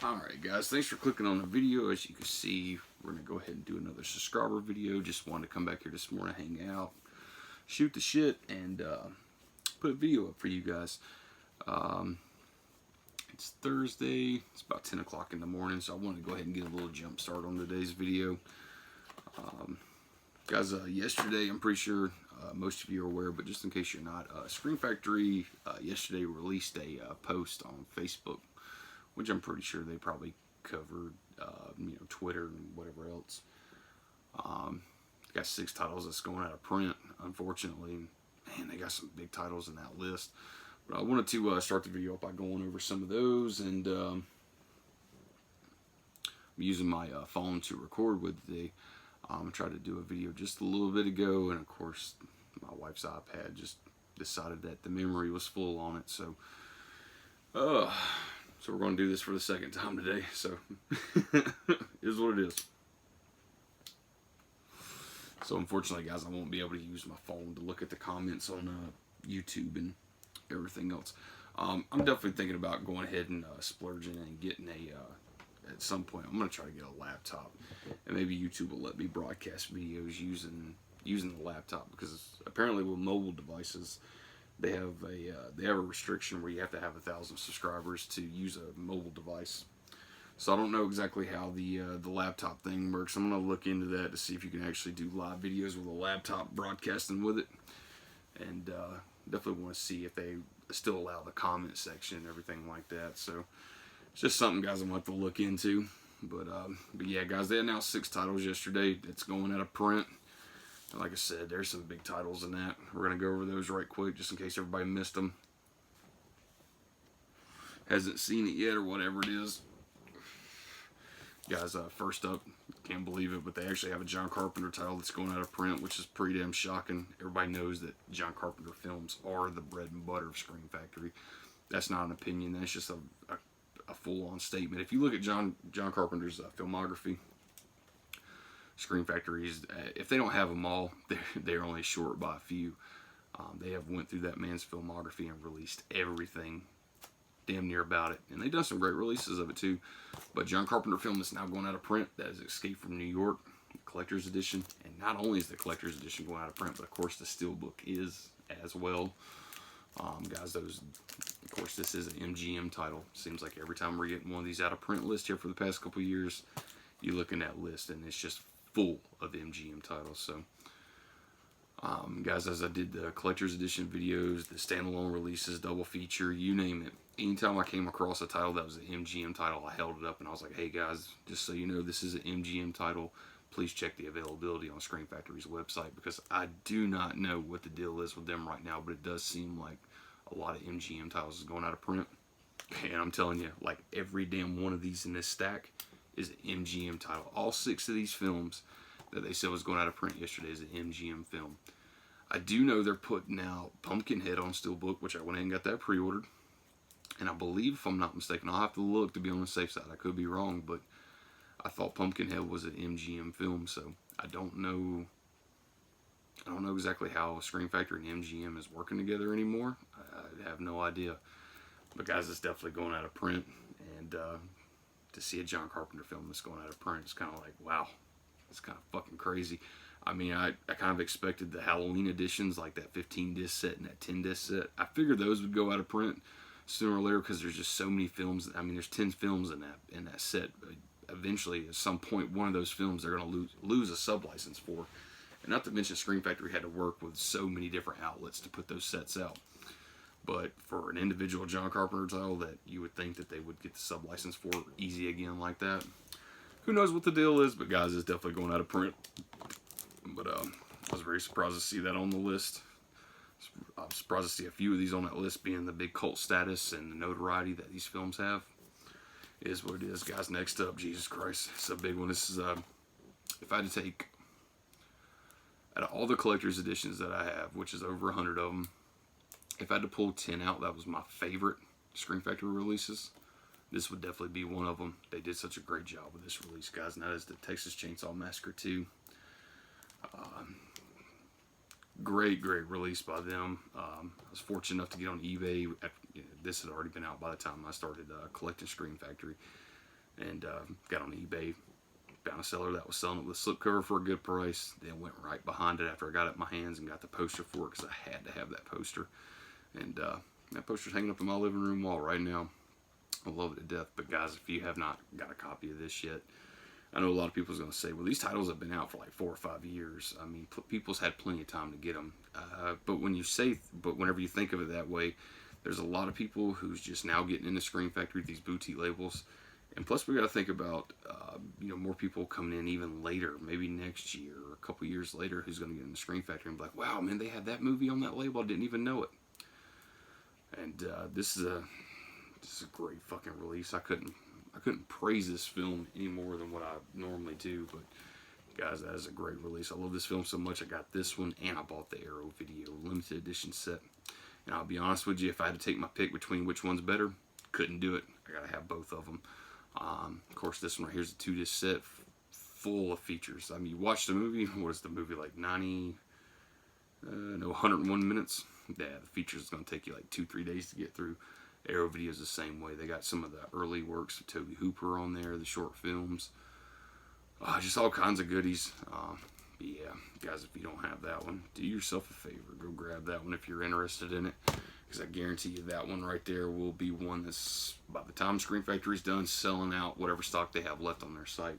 Alright guys, thanks for clicking on the video. As you can see, we're going to go ahead and do another subscriber video. Just wanted to come back here this morning, hang out, shoot the shit, and put a video up for you guys. It's Thursday, it's about 10 o'clock in the morning, so I wanted to go ahead and get a little jump start on today's video. Guys, yesterday, I'm pretty sure most of you are aware, but just in case you're not, Scream Factory yesterday released a post on Facebook, which I'm pretty sure they probably covered, Twitter and whatever else. Got 6 titles that's going out of print, unfortunately. Man, they got some big titles in that list. But I wanted to start the video up by going over some of those, and I'm using my phone to record with today. I tried to do a video just a little bit ago, and of course, my wife's iPad just decided that the memory was full on it, so we're going to do this for the second time today, so it is what it is. So unfortunately, guys, I won't be able to use my phone to look at the comments on YouTube and everything else. I'm definitely thinking about going ahead and splurging and getting at some point, I'm going to try to get a laptop, and maybe YouTube will let me broadcast videos using the laptop, because apparently with mobile devices, they have a restriction where you have to have 1,000 subscribers to use a mobile device. So I don't know exactly how the laptop thing works. I'm gonna look into that to see if you can actually do live videos with a laptop broadcasting with it, and definitely want to see if they still allow the comment section and everything like that. So it's just something, guys, I'm gonna have to look into. But yeah, guys, they announced 6 titles yesterday. It's going out of print. And like I said, there's some big titles in that. We're going to go over those right quick just in case everybody missed them. Hasn't seen it yet or whatever it is. Guys, first up, can't believe it, but they actually have a John Carpenter title that's going out of print, which is pretty damn shocking. Everybody knows that John Carpenter films are the bread and butter of Scream Factory. That's not an opinion. That's just a full-on statement. If you look at John Carpenter's filmography, Scream Factories, if they don't have them all, they're only short by a few. They have went through that man's filmography and released everything damn near about it. And they've done some great releases of it too. But John Carpenter film that's now going out of print, that is Escape from New York, collector's edition. And not only is the collector's edition going out of print, but of course the steelbook is as well. Guys, of course, this is an MGM title. Seems like every time we're getting one of these out of print lists here for the past couple years, you look in that list and it's just full of MGM titles. So guys, as I did the collector's edition videos, the standalone releases, double feature, you name it, anytime I came across a title that was an MGM title, I held it up and I was like, hey guys, just so you know, this is an MGM title. Please check the availability on Scream Factory's website, because I do not know what the deal is with them right now, but it does seem like a lot of MGM titles is going out of print. And I'm telling you, like, every damn one of these in this stack is an MGM title. All 6 of these films that they said was going out of print yesterday is an MGM film. I do know they're putting out Pumpkinhead on Steelbook, which I went ahead and got that pre-ordered. And I believe, if I'm not mistaken, I'll have to look to be on the safe side. I could be wrong, but I thought Pumpkinhead was an MGM film, so I don't know exactly how Scream Factory and MGM is working together anymore. I have no idea. But guys, it's definitely going out of print, and to see a John Carpenter film that's going out of print is kind of like, wow, it's kind of fucking crazy. I mean, I kind of expected the Halloween editions, like that 15 disc set and that 10 disc set. I figured those would go out of print sooner or later, because there's just so many films. I mean, there's 10 films in that set. Eventually, at some point, one of those films they're going to lose a sublicense for. And not to mention, Scream Factory had to work with so many different outlets to put those sets out. But for an individual John Carpenter title that you would think that they would get the sublicense for easy again like that, who knows what the deal is, but guys, it's definitely going out of print. But I was very surprised to see that on the list. I was surprised to see a few of these on that list, being the big cult status and the notoriety that these films have. It is what it is, guys. Next up, Jesus Christ, it's a big one. This is, if I had to take, out of all the collector's editions that I have, which is over 100 of them, if I had to pull 10 out, that was my favorite Scream Factory releases, this would definitely be one of them. They did such a great job with this release, guys, and that is the Texas Chainsaw Massacre 2. Great release by them. I was fortunate enough to get on eBay. This had already been out by the time I started collecting Scream Factory. and got on eBay, found a seller that was selling it with a slipcover for a good price. Then went right behind it after I got it in my hands and got the poster for it because I had to have that poster. And that poster's hanging up in my living room wall right now. I love it to death. But guys, if you have not got a copy of this yet, I know a lot of people's going to say, well, these titles have been out for like 4 or 5 years. I mean, people's had plenty of time to get them. But whenever you think of it that way, there's a lot of people who's just now getting into Scream Factory, these boutique labels. And plus, we got to think about, more people coming in even later, maybe next year or a couple years later, who's going to get in the Scream Factory and be like, wow, man, they had that movie on that label. I didn't even know it. And this is a great fucking release. I couldn't praise this film any more than what I normally do, but guys, that is a great release. I love this film so much. I got this one and I bought the Arrow Video limited edition set. And I'll be honest with you, if I had to take my pick between which one's better, couldn't do it. I gotta have both of them. Of course, this one right here is a 2-disc set full of features. I mean, you watch the movie. What is the movie like? 101 minutes. Yeah, the features is gonna take you like 2-3 days to get through. Arrow Video is the same way. They got some of the early works of Tobe Hooper on there, the short films, just all kinds of goodies. Yeah, guys, if you don't have that one, do yourself a favor. Go grab that one if you're interested in it, because I guarantee you that one right there will be one that's, by the time Scream Factory's done selling out whatever stock they have left on their site,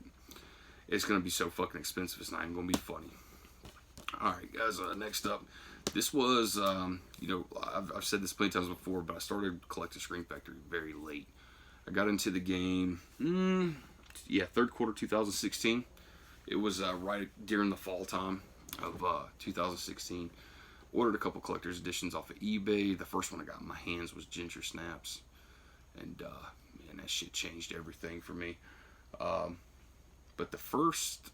it's going to be so fucking expensive, it's not even going to be funny. Alright, guys, next up. This was, I've said this plenty of times before, but I started collecting Scream Factory very late. I got into the game, third quarter 2016. It was right during the fall time of 2016. Ordered a couple collector's editions off of eBay. The first one I got in my hands was Ginger Snaps. And, man, that shit changed everything for me. But the first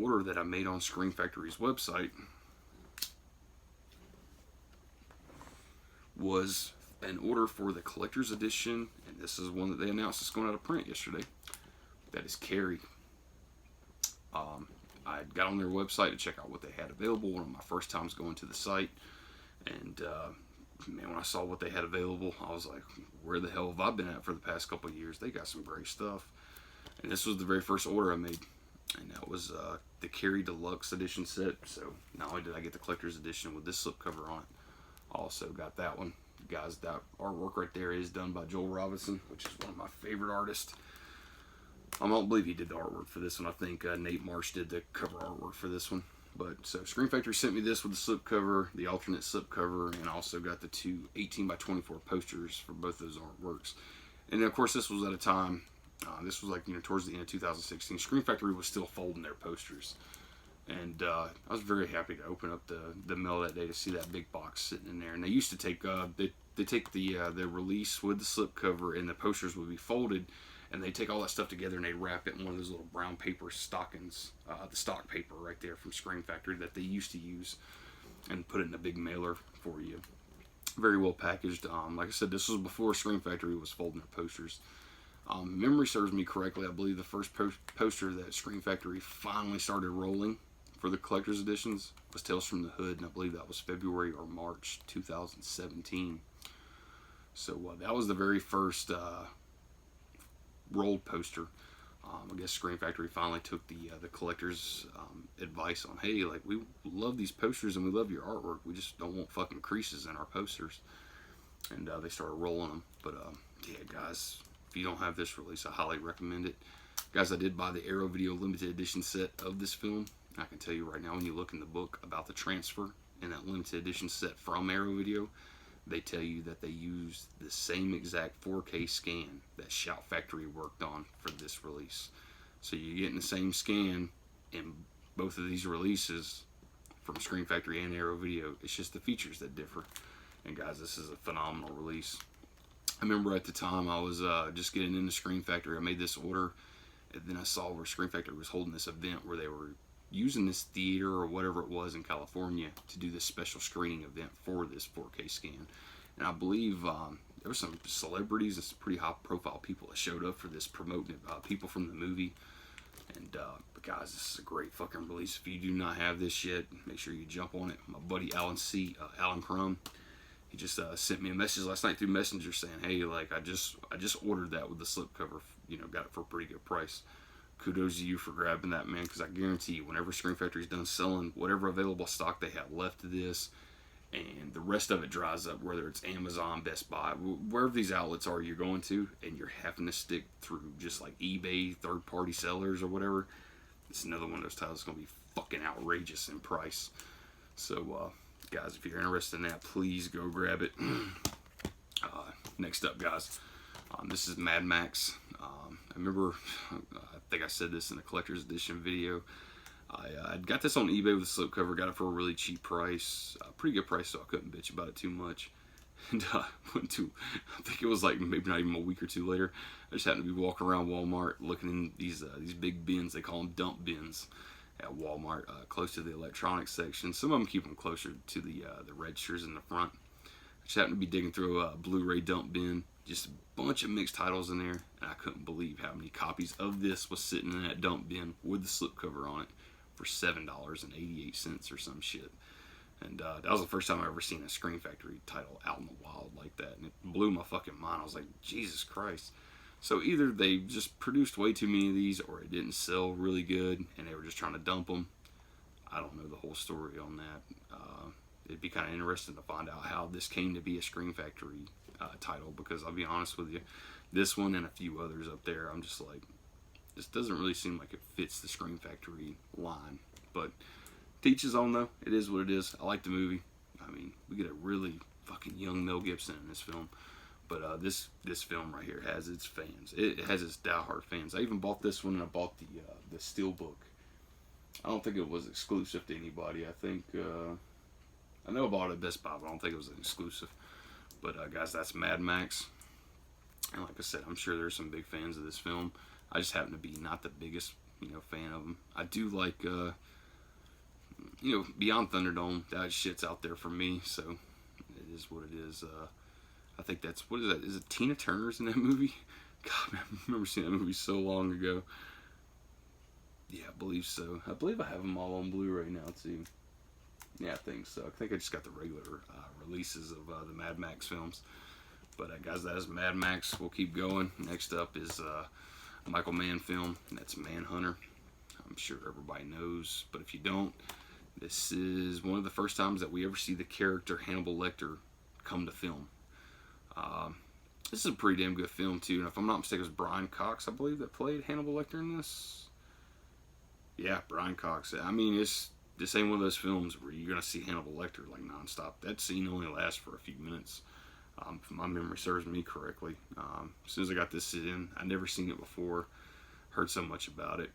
order that I made on Scream Factory's website was an order for the collector's edition, and this is one that they announced is going out of print yesterday. That is Carrie. I got on their website to check out what they had available. One of my first times going to the site, and man, when I saw what they had available, I was like, where the hell have I been at for the past couple of years? They got some great stuff. And this was the very first order I made, and that was the Carrie Deluxe Edition set. So not only did I get the collector's edition with this slipcover on it, I also got that one. Guys, that artwork right there is done by Joel Robinson, which is one of my favorite artists. I don't believe he did the artwork for this one. I think Nate Marsh did the cover artwork for this one. But so Scream Factory sent me this with the slipcover, the alternate slipcover, and I also got the two 18x24 posters for both those artworks. And of course, this was at a time, this was like, towards the end of 2016. Scream Factory was still folding their posters. And I was very happy to open up the mail that day to see that big box sitting in there. And they used to take, they take the release with the slipcover, and the posters would be folded, and they take all that stuff together and they wrap it in one of those little brown paper stockings, the stock paper right there from Scream Factory that they used to use, and put it in a big mailer for you. Very well packaged. Like I said, this was before Scream Factory was folding their posters. Memory serves me correctly, I believe the first poster that Scream Factory finally started rolling for the collector's editions was Tales from the Hood, and I believe that was February or March 2017. So that was the very first rolled poster. I guess Scream Factory finally took the collector's advice on, hey, like, we love these posters and we love your artwork, we just don't want fucking creases in our posters. And they started rolling them. But yeah, guys, if you don't have this release, I highly recommend it. Guys, I did buy the Arrow Video limited edition set of this film. I can tell you right now, when you look in the book about the transfer in that limited edition set from Arrow Video, they tell you that they used the same exact 4K scan that Shout Factory worked on for this release. So you're getting the same scan in both of these releases from Scream Factory and Arrow Video. It's just the features that differ. And guys, this is a phenomenal release. I remember at the time I was just getting into Scream Factory. I made this order, and then I saw where Scream Factory was holding this event where they were using this theater or whatever it was in California to do this special screening event for this 4K scan. And I believe there were some celebrities and some pretty high profile people that showed up for this, promoting it, people from the movie. And but guys, this is a great fucking release. If you do not have this yet, make sure you jump on it. My buddy Alan Crum, he just sent me a message last night through Messenger saying, hey, like, I just ordered that with the slipcover got it for a pretty good price. Kudos to you for grabbing that, man, because I guarantee you, whenever Screen Factory's done selling whatever available stock they have left of this, and the rest of it dries up, whether it's Amazon, Best Buy, wherever these outlets are you're going to, and you're having to stick through just like eBay, third-party sellers or whatever, it's another one of those titles that's going to be fucking outrageous in price. So, guys, if you're interested in that, please go grab it. Next up, guys, this is Mad Max. I remember, I think I said this in the collector's edition video. I got this on eBay with a slipcover, got it for a really cheap price, pretty good price, so I couldn't bitch about it too much. And went to, I think it was like maybe not even a week or two later, I just happened to be walking around Walmart looking in these big bins, they call them dump bins at Walmart, close to the electronics section. Some of them keep them closer to the registers in the front. I just happened to be digging through a Blu-ray dump bin, just a bunch of mixed titles in there, and I couldn't believe how many copies of this was sitting in that dump bin with the slipcover on it for $7.88 or some shit. And that was the first time I ever seen a Screen Factory title out in the wild like that, and it blew my fucking mind. I was like, Jesus Christ. So either they just produced way too many of these, or it didn't sell really good, and they were just trying to dump them. I don't know the whole story on that. It'd be kind of interesting to find out how this came to be a Screen Factory title, because I'll be honest with you, this one and a few others up there, I'm just like, this doesn't really seem like it fits the Screen Factory line. But teach his own, though. It is what it is. I like the movie. I mean, we get a really fucking young Mel Gibson in this film. But this film right here has its fans. It has its diehard fans. I even bought this one, and I bought the Steelbook. I don't think it was exclusive to anybody. I think I know I bought it at Best Buy, but I don't think it was an exclusive. But guys, that's Mad Max. And like I said, I'm sure there's some big fans of this film. I just happen to be not the biggest, fan of them. I do like, Beyond Thunderdome. That shit's out there for me, so it is what it is. I think that's, what is that? Is it Tina Turner's in that movie? God, man, I remember seeing that movie so long ago. Yeah, I believe so. I believe I have them all on Blu-ray now, too. Yeah, I think so. I think I just got the regular releases of the Mad Max films. But guys, that is Mad Max. We'll keep going. Next up is a Michael Mann film, and that's Manhunter. I'm sure everybody knows, but if you don't, this is one of the first times that we ever see the character Hannibal Lecter come to film. This is a pretty damn good film, too. And if I'm not mistaken, it was Brian Cox, I believe, that played Hannibal Lecter in this. Yeah, Brian Cox. I mean, this ain't one of those films where you're going to see Hannibal Lecter like nonstop. That scene only lasts for a few minutes, if my memory serves me correctly. As soon as I got this in, I'd never seen it before. Heard so much about it.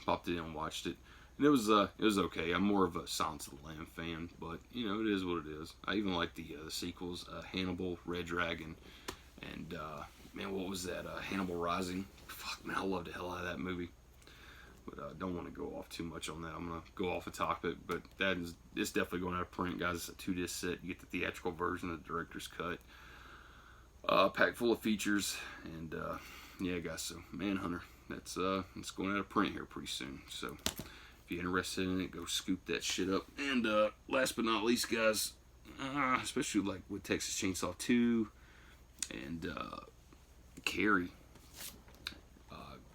Popped it in and watched it. And it was okay. I'm more of a Silence of the Lamb fan, but it is what it is. I even like the sequels, Hannibal, Red Dragon, and man, what was that? Hannibal Rising. Fuck, man, I love the hell out of that movie. But don't want to go off too much on that. I'm gonna go off a topic, but it's definitely going out of print, guys. It's a 2-disc set. You get the theatrical version, the director's cut, packed full of features, and yeah, guys. So Manhunter. That's it's going out of print here pretty soon. So if you're interested in it, go scoop that shit up. And last but not least, guys, especially like with Texas Chainsaw 2 and Carrie,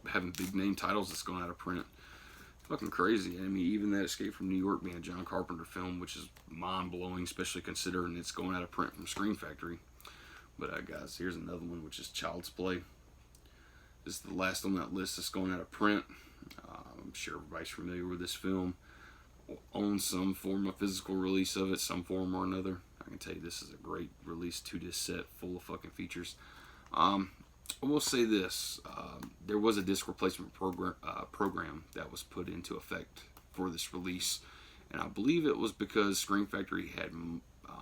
having big name titles that's going out of print. Fucking crazy. I mean, even that Escape from New York being a John Carpenter film, which is mind-blowing, especially considering it's going out of print from Screen Factory. But guys, here's another one, which is Child's Play. This is the last on that list that's going out of print. I'm sure everybody's familiar with this film, owns some form of physical release of it, some form or another. I can tell you this is a great release 2-disc set full of fucking features. I will say this, there was a disc replacement program that was put into effect for this release, and I believe it was because Screen Factory had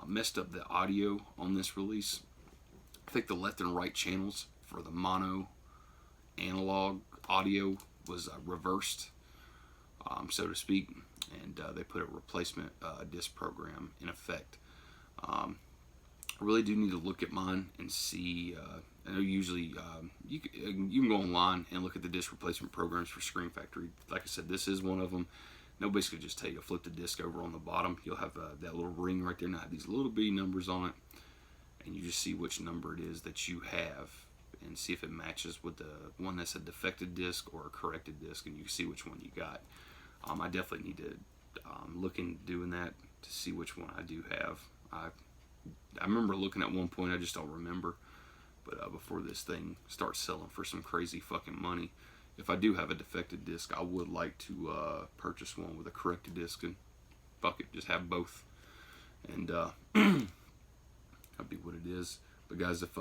messed up the audio on this release. I think the left and right channels for the mono analog audio was reversed, so to speak, and they put a replacement disc program in effect. I really do need to look at mine and see. I know usually you can go online and look at the disc replacement programs for Screen Factory. Like I said, this is one of them. They'll basically just tell you to flip the disc over on the bottom. You'll have that little ring right there, and have these little bitty numbers on it, and you just see which number it is that you have. and see if it matches with the one that's a defective disc or a corrected disc, and you can see which one you got. I definitely need to look into doing that to see which one I do have. I remember looking at one point, I just don't remember. But before this thing starts selling for some crazy fucking money, if I do have a defective disc, I would like to purchase one with a corrected disc and fuck it, just have both. And that'd be what it is. But guys, if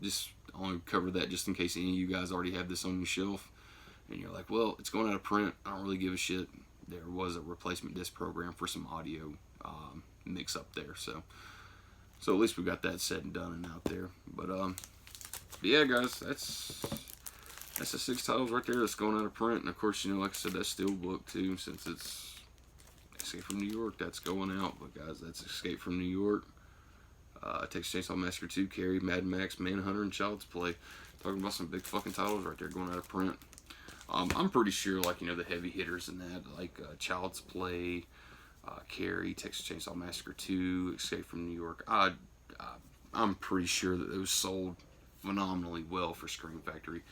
just I want to cover that just in case any of you guys already have this on your shelf and you're like, well, it's going out of print, I don't really give a shit. There was a replacement disc program for some audio mix up there, so at least we got that said and done and out there. But yeah, guys, that's the 6 titles right there that's going out of print. And of course, you know, like I said, that's Steelbook too, since it's Escape from New York, that's going out. But guys, that's Escape from New York, Texas Chainsaw Massacre 2, Carrie, Mad Max, Manhunter, and Child's Play. Talking about some big fucking titles right there going out of print. I'm pretty sure, like, you know, the heavy hitters in that, like Child's Play, Carrie, Texas Chainsaw Massacre 2, Escape from New York. I'm pretty sure that those sold phenomenally well for Scream Factory.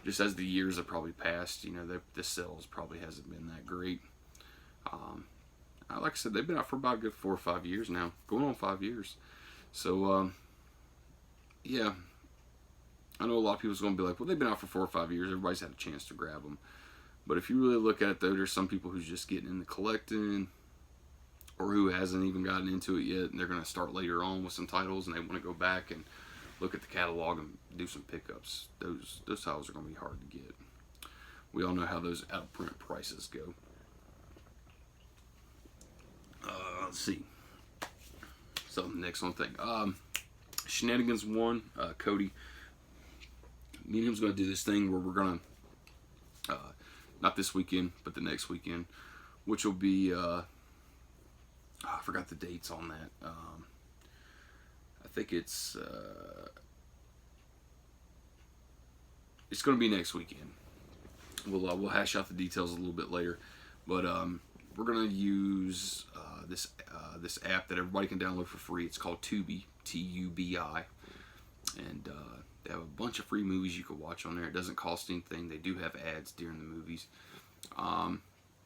Just as the years have probably passed, you know, the sales probably hasn't been that great. Like I said, they've been out for about a good 4 or 5 years now, going on 5 years. So, yeah, I know a lot of people's going to be like, well, they've been out for 4 or 5 years. Everybody's had a chance to grab them. But if you really look at it, though, there's some people who's just getting into collecting, or who hasn't even gotten into it yet, and they're going to start later on with some titles, and they want to go back and look at the catalog and do some pickups. Those titles are going to be hard to get. We all know how those out-of-print prices go. Let's see. So, next one thing. Shenanigans 1, Cody. Me and him's going to do this thing where we're going to, not this weekend, but the next weekend, which will be, I forgot the dates on that. I think it's going to be next weekend. We'll hash out the details a little bit later, but we're going to use this app that everybody can download for free. It's called Tubi, T-U-B-I, and they have a bunch of free movies you can watch on there. It doesn't cost anything. They do have ads during the movies.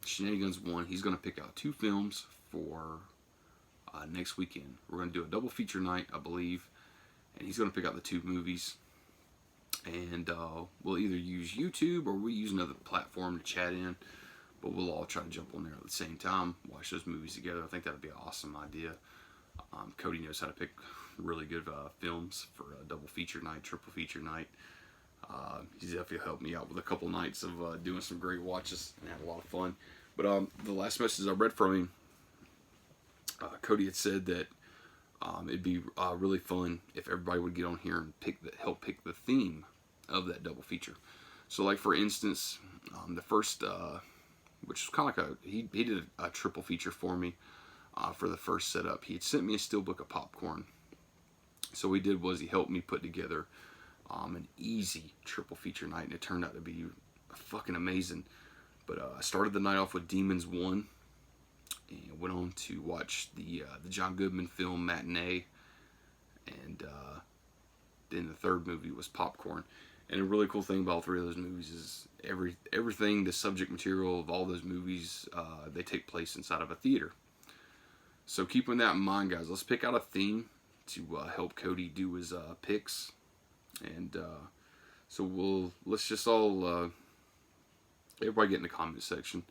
Shenanigans 1, he's going to pick out 2 films for next weekend. We're going to do a double feature night, I believe, and he's going to pick out the 2 movies. And we'll either use YouTube or we'll use another platform to chat in, but we'll all try to jump on there at the same time, watch those movies together. I think that would be an awesome idea. Cody knows how to pick really good films for a double feature night, triple feature night. He's definitely helped me out with a couple nights of doing some great watches and had a lot of fun. But the last message I read from him, Cody had said that it'd be really fun if everybody would get on here and help pick the theme of that double feature. So, like, for instance, the first, which was kind of like he did a triple feature for me for the first setup. He had sent me a Steelbook of popcorn. So what he did was he helped me put together an easy triple feature night, and it turned out to be fucking amazing. But I started the night off with Demons 1, and went on to watch the John Goodman film Matinee, and then the third movie was Popcorn. And a really cool thing about all 3 of those movies is everything, the subject material of all those movies, they take place inside of a theater. So keeping that in mind, guys, let's pick out a theme to help Cody do his picks. And so let's just all, everybody get in the comment section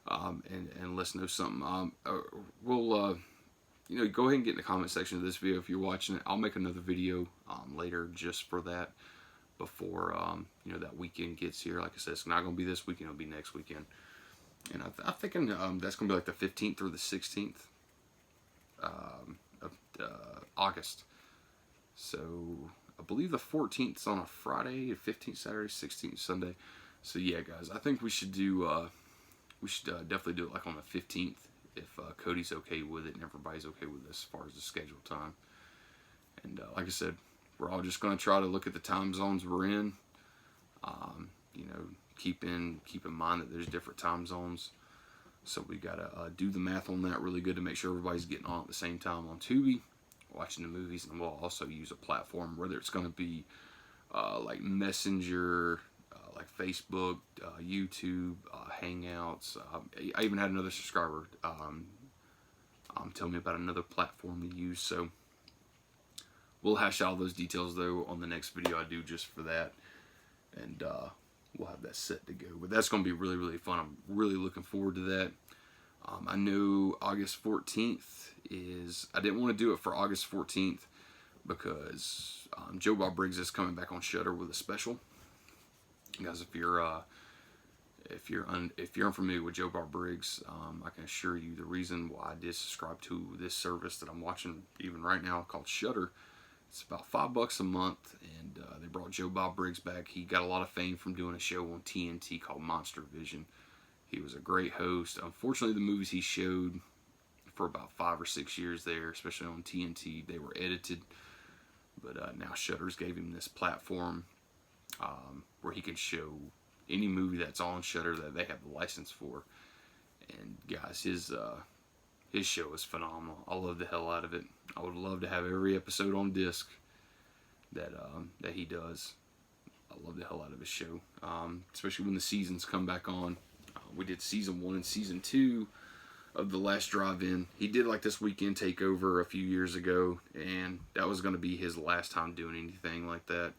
and let's know something. We'll, you know, go ahead and get in the comment section of this video if you're watching it. I'll make another video later just for that before, you know, that weekend gets here. Like I said, it's not going to be this weekend, it'll be next weekend. And I'm thinking that's going to be like the 15th or the 16th of August. So I believe the 14th is on a Friday, 15th Saturday, 16th Sunday. So yeah, guys, I think we should do definitely do it like on the 15th if Cody's okay with it and everybody's okay with this as far as the schedule time. And like I said, we're all just going to try to look at the time zones we're in. You know, keep in mind that there's different time zones. So we got to do the math on that really good to make sure everybody's getting on at the same time on Tubi, watching the movies. And we'll also use a platform, whether it's going to be like Messenger, like Facebook, YouTube, Hangouts. I even had another subscriber tell me about another platform to use. So we'll hash out those details though on the next video I do just for that, and we'll have that set to go. But that's going to be really, really fun. I'm really looking forward to that. I know August 14th is, I didn't want to do it for August 14th because Joe Bob Briggs is coming back on Shudder with a special. Guys, if you're unfamiliar with Joe Bob Briggs, I can assure you the reason why I did subscribe to this service that I'm watching even right now called Shudder. It's about $5 a month, and they brought Joe Bob Briggs back. He got a lot of fame from doing a show on TNT called Monster Vision. He was a great host. Unfortunately, the movies he showed for about 5 or 6 years there, especially on TNT, they were edited. But now Shudder's gave him this platform where he can show any movie that's on Shudder that they have the license for. And guys, his show is phenomenal. I love the hell out of it. I would love to have every episode on disc that he does. I love the hell out of his show, especially when the seasons come back on. We did season 1 and season 2 of The Last Drive-In. He did like this weekend takeover a few years ago, and that was going to be his last time doing anything like that.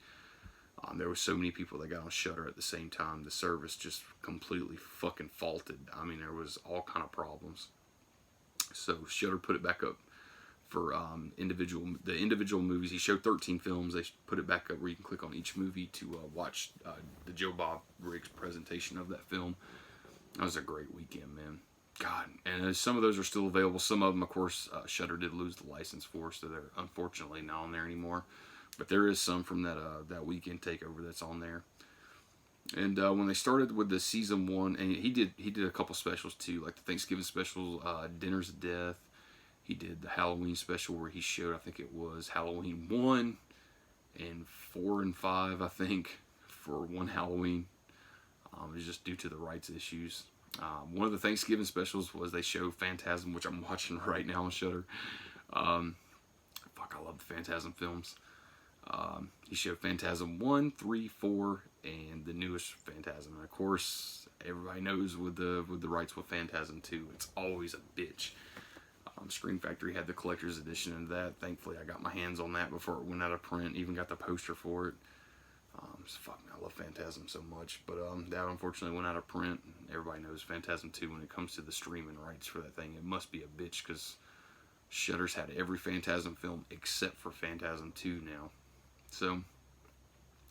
There were so many people that got on Shudder at the same time. The service just completely fucking faulted. I mean, there was all kind of problems. So Shudder put it back up for the individual movies. He showed 13 films. They put it back up where you can click on each movie to watch the Joe Bob Briggs presentation of that film. That was a great weekend, man. God, and some of those are still available. Some of them, of course, Shudder did lose the license for, so they're unfortunately not on there anymore. But there is some from that weekend takeover that's on there. And when they started with the season 1, and he did a couple specials too, like the Thanksgiving special, Dinners of Death. He did the Halloween special where he showed, I think it was Halloween 1 and 4 and 5, I think, for one Halloween. It was just due to the rights issues. One of the Thanksgiving specials was they showed Phantasm, which I'm watching right now on Shudder. Fuck, I love the Phantasm films. He showed Phantasm 1, 3, 4, and the newest Phantasm. And of course, everybody knows with the rights with Phantasm 2, it's always a bitch. Screen Factory had the collector's edition of that. Thankfully, I got my hands on that before it went out of print. Even got the poster for it. So fuck, I love Phantasm so much. But that unfortunately went out of print. Everybody knows Phantasm 2 when it comes to the streaming rights for that thing. It must be a bitch because Shudder's had every Phantasm film except for Phantasm 2 now. So,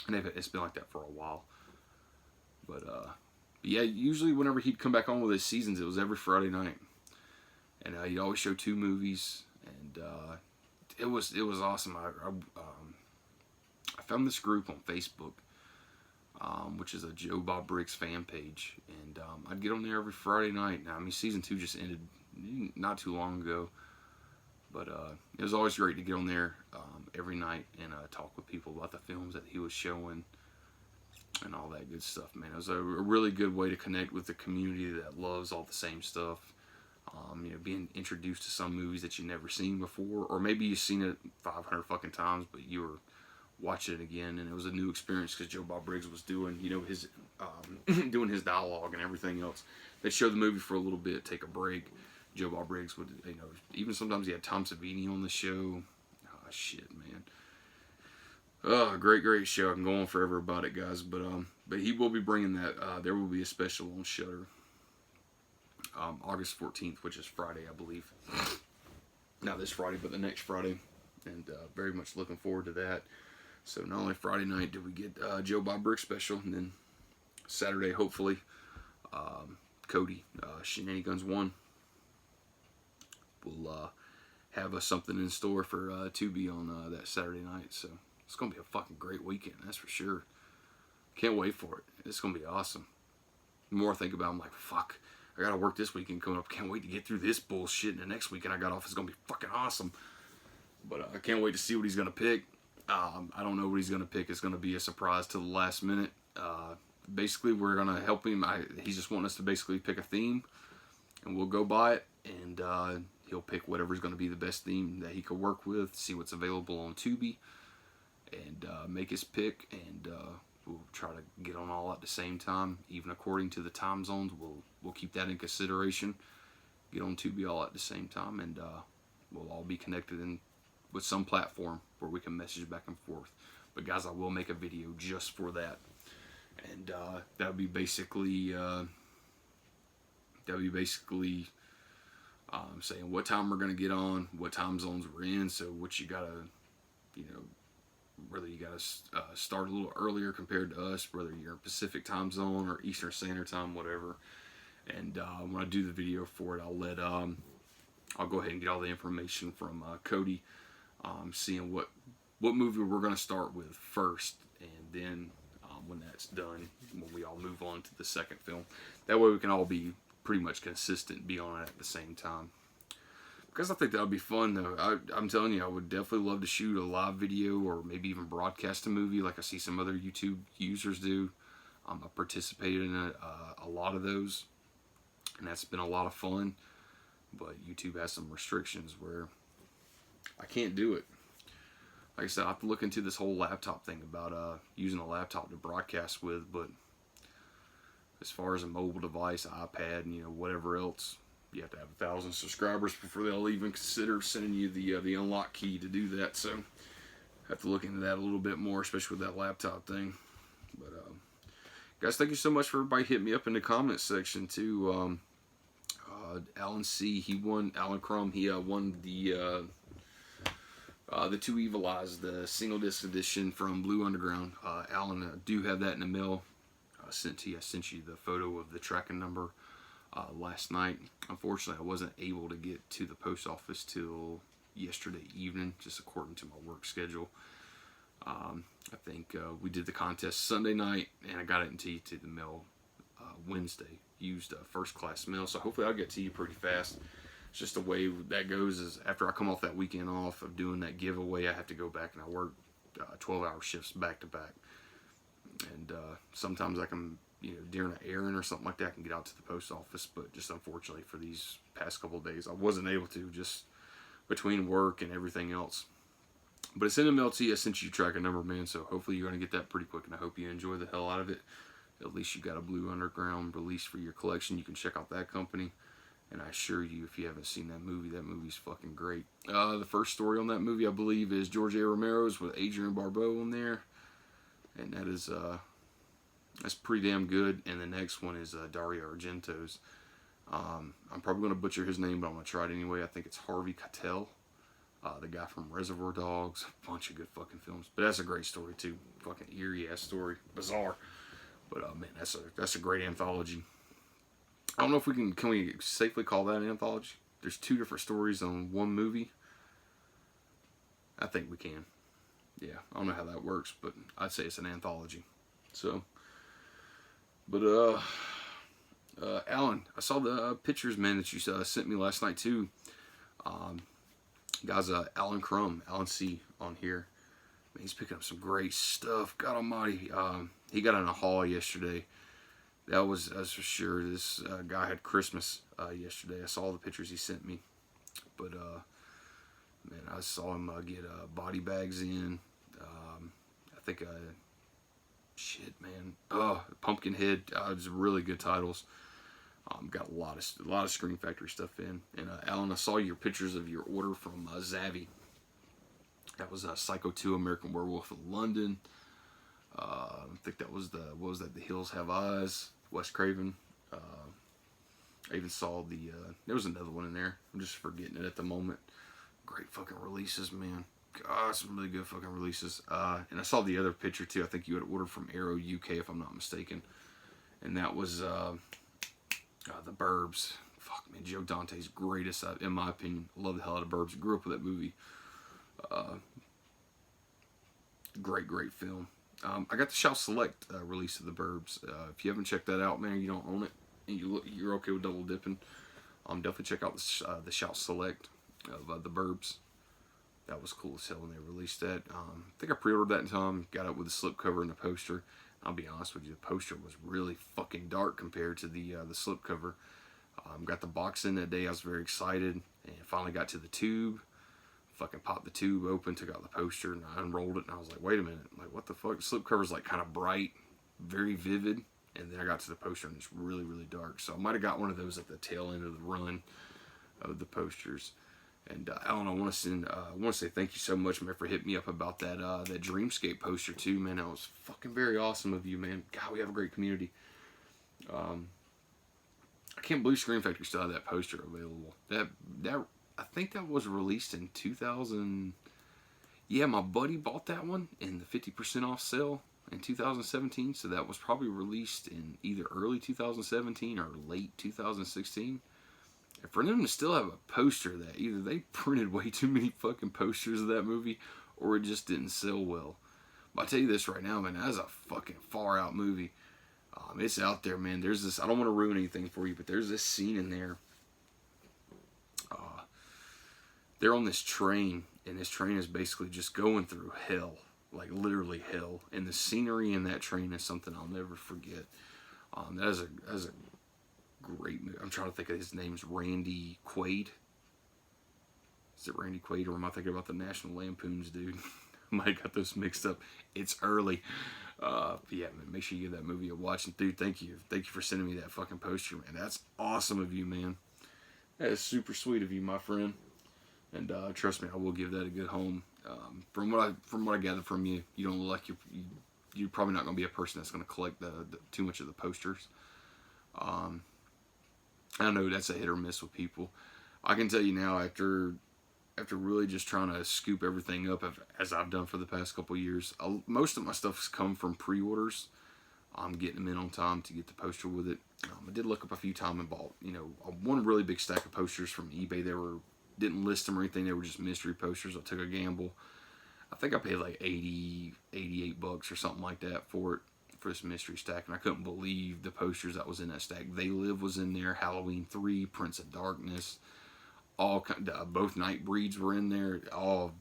and it's been like that for a while. But yeah, usually whenever he'd come back on with his seasons, it was every Friday night. And he'd always show 2 movies. And it was awesome. I found this group on Facebook, which is a Joe Bob Briggs fan page. And I'd get on there every Friday night. Now, I mean, season 2 just ended not too long ago. But it was always great to get on there every night and talk with people about the films that he was showing and all that good stuff, man. It was a really good way to connect with the community that loves all the same stuff. Being introduced to some movies that you've never seen before, or maybe you've seen it 500 fucking times, but you were watching it again, and it was a new experience because Joe Bob Briggs was doing, his doing his dialogue and everything else. They'd show the movie for a little bit, take a break. Joe Bob Briggs would, even sometimes he had Tom Savini on the show. Oh, shit, man. Oh, great show. I can go on forever about it, guys. But he will be bringing that. There will be a special on Shudder. August 14th, which is Friday, I believe. Not this Friday, but the next Friday. And very much looking forward to that. So not only Friday night did we get Joe Bob Briggs special, and then Saturday, hopefully, Cody, Shenanigans 1. We'll have something in store for Tubi on that Saturday night. So it's going to be a fucking great weekend, that's for sure. Can't wait for it. It's going to be awesome. The more I think about it, I'm like, fuck, I got to work this weekend coming up. Can't wait to get through this bullshit. And the next weekend I got off is going to be fucking awesome. But I can't wait to see what he's going to pick. I don't know what he's going to pick. It's going to be a surprise to the last minute. Basically, we're going to help him. He's just wanting us to basically pick a theme. And we'll go by it. And he'll pick whatever's going to be the best theme that he could work with. See what's available on Tubi. and make his pick, and we'll try to get on all at the same time, even according to the time zones. We'll keep that in consideration. Get on Tubi all at the same time, and we'll all be connected in with some platform where we can message back and forth. But guys, I will make a video just for that, and that'll be basically saying what time we're gonna get on, what time zones we're in. So what you gotta, you know, whether you gotta start a little earlier compared to us, whether you're in Pacific time zone or Eastern Standard Time, whatever. And when I do the video for it, I'll go ahead and get all the information from Cody, seeing what movie we're gonna start with first, and then when that's done, when we all move on to the second film, that way we can all be pretty much consistent, be on it at the same time. Because I think that would be fun, though. I'm telling you, I would definitely love to shoot a live video or maybe even broadcast a movie like I see some other YouTube users do. I participated in a lot of those, and that's been a lot of fun. But YouTube has some restrictions where I can't do it. Like I said, I have to look into this whole laptop thing about using a laptop to broadcast with. But as far as a mobile device, iPad, and whatever else, you have to have 1,000 subscribers before they'll even consider sending you the unlock key to do that. So I have to look into that a little bit more, especially with that laptop thing. But guys, thank you so much for everybody hitting me up in the comments section too. Alan C, Alan Crum, he won the Two Evil Eyes, the single disc edition from Blue Underground. Alan, I do have that in the mail. I sent you the photo of the tracking number last night. Unfortunately, I wasn't able to get to the post office till yesterday evening, just according to my work schedule. I think we did the contest Sunday night, and I got it into the mail Wednesday. Used first class mail, so hopefully I'll get to you pretty fast. It's just the way that goes is after I come off that weekend off of doing that giveaway, I have to go back and I work 12-hour shifts back to back. And sometimes I can, during an errand or something like that, I can get out to the post office. But just unfortunately for these past couple of days, I wasn't able to, just between work and everything else. But it's in the mail to you. I sent you your tracking number, man, so hopefully you're going to get that pretty quick, and I hope you enjoy the hell out of it. At least you got a Blue Underground release for your collection. You can check out that company. And I assure you, if you haven't seen that movie's fucking great. The first story on that movie, I believe, is George A. Romero's with Adrienne Barbeau on there. And that is, that's pretty damn good. And the next one is Dario Argento's. I'm probably going to butcher his name, but I'm going to try it anyway. I think it's Harvey Keitel, the guy from Reservoir Dogs. A bunch of good fucking films. But that's a great story, too. Fucking eerie-ass story. Bizarre. But, man, that's a great anthology. I don't know if can we safely call that an anthology? There's 2 different stories on one movie. I think we can. Yeah, I don't know how that works, but I'd say it's an anthology. So, but, Alan, I saw the pictures, man, that you sent me last night, too. Guys, Alan Crum, Alan C on here. Man, he's picking up some great stuff. God almighty. He got in a haul yesterday. That's for sure. This guy had Christmas yesterday. I saw the pictures he sent me. But, man, I saw him get body bags in. I think, shit, man. Oh, Pumpkinhead. It's really good titles. Got a lot of Scream Factory stuff in. And, Alan, I saw your pictures of your order from Zavvi. That was Psycho 2, American Werewolf of London. I think that was The Hills Have Eyes, Wes Craven. I even saw there was another one in there. I'm just forgetting it at the moment. Great fucking releases, man. God, some really good fucking releases. And I saw the other picture too. I think you had ordered from Arrow UK, if I'm not mistaken. And that was The Burbs. Fuck, man, Joe Dante's greatest, in my opinion. I love the hell out of Burbs. Grew up with that movie. Great film. I got the Shout Select release of The Burbs. If you haven't checked that out, man, you don't own it, and you're okay with double dipping, definitely check out the Shout Select of The Burbs. That was cool as hell when they released that. I think I pre-ordered that in time, got it with the slipcover and the poster. I'll be honest with you, the poster was really fucking dark compared to the slipcover. Got the box in that day, I was very excited, and finally got to the tube. fucking popped the tube open, took out the poster, and I unrolled it, and I was like, wait a minute, like, what the fuck? The slipcover's like kind of bright, very vivid, and then I got to the poster, and it's really, really dark. So I might have got one of those at the tail end of the run of the posters. And Alan, I want to say thank you so much, man, for hitting me up about that that Dreamscape poster too, man. That was fucking very awesome of you, man. God, we have a great community. I can't believe Scream Factory still had that poster available. That I think that was released in 2000. Yeah, my buddy bought that one in the 50% off sale in 2017. So that was probably released in either early 2017 or late 2016. And for them to still have a poster that either they printed way too many fucking posters of that movie or it just didn't sell well. But I'll tell you this right now, man, that's a fucking far out movie. It's out there, man. There's this, I don't want to ruin anything for you, but there's this scene in there. They're on this train, and this train is basically just going through hell. Like literally hell. And the scenery in that train is something I'll never forget. That is a great movie. I'm trying to think of his name's Randy Quaid. Is it Randy Quaid, or am I thinking about the National Lampoons dude? I might have got those mixed up. It's early. Yeah, man, make sure you give that movie a watch. And dude, thank you for sending me that fucking poster, man. That's awesome of you, man. That is super sweet of you, my friend. And trust me, I will give that a good home. From what I gathered from you, you don't look like you're probably not going to be a person that's going to collect too much of the posters. I know that's a hit or miss with people. I can tell you now, after really just trying to scoop everything up as I've done for the past couple of years, most of my stuff has come from pre-orders. I'm getting them in on time to get the poster with it. I did look up a few times and bought, one really big stack of posters from eBay. Didn't list them or anything. They were just mystery posters. I took a gamble. I think I paid like $88 or something like that for this mystery stack, and I couldn't believe the posters that was in that stack. They Live was in there, Halloween 3, Prince of Darkness, both Nightbreeds were in there. All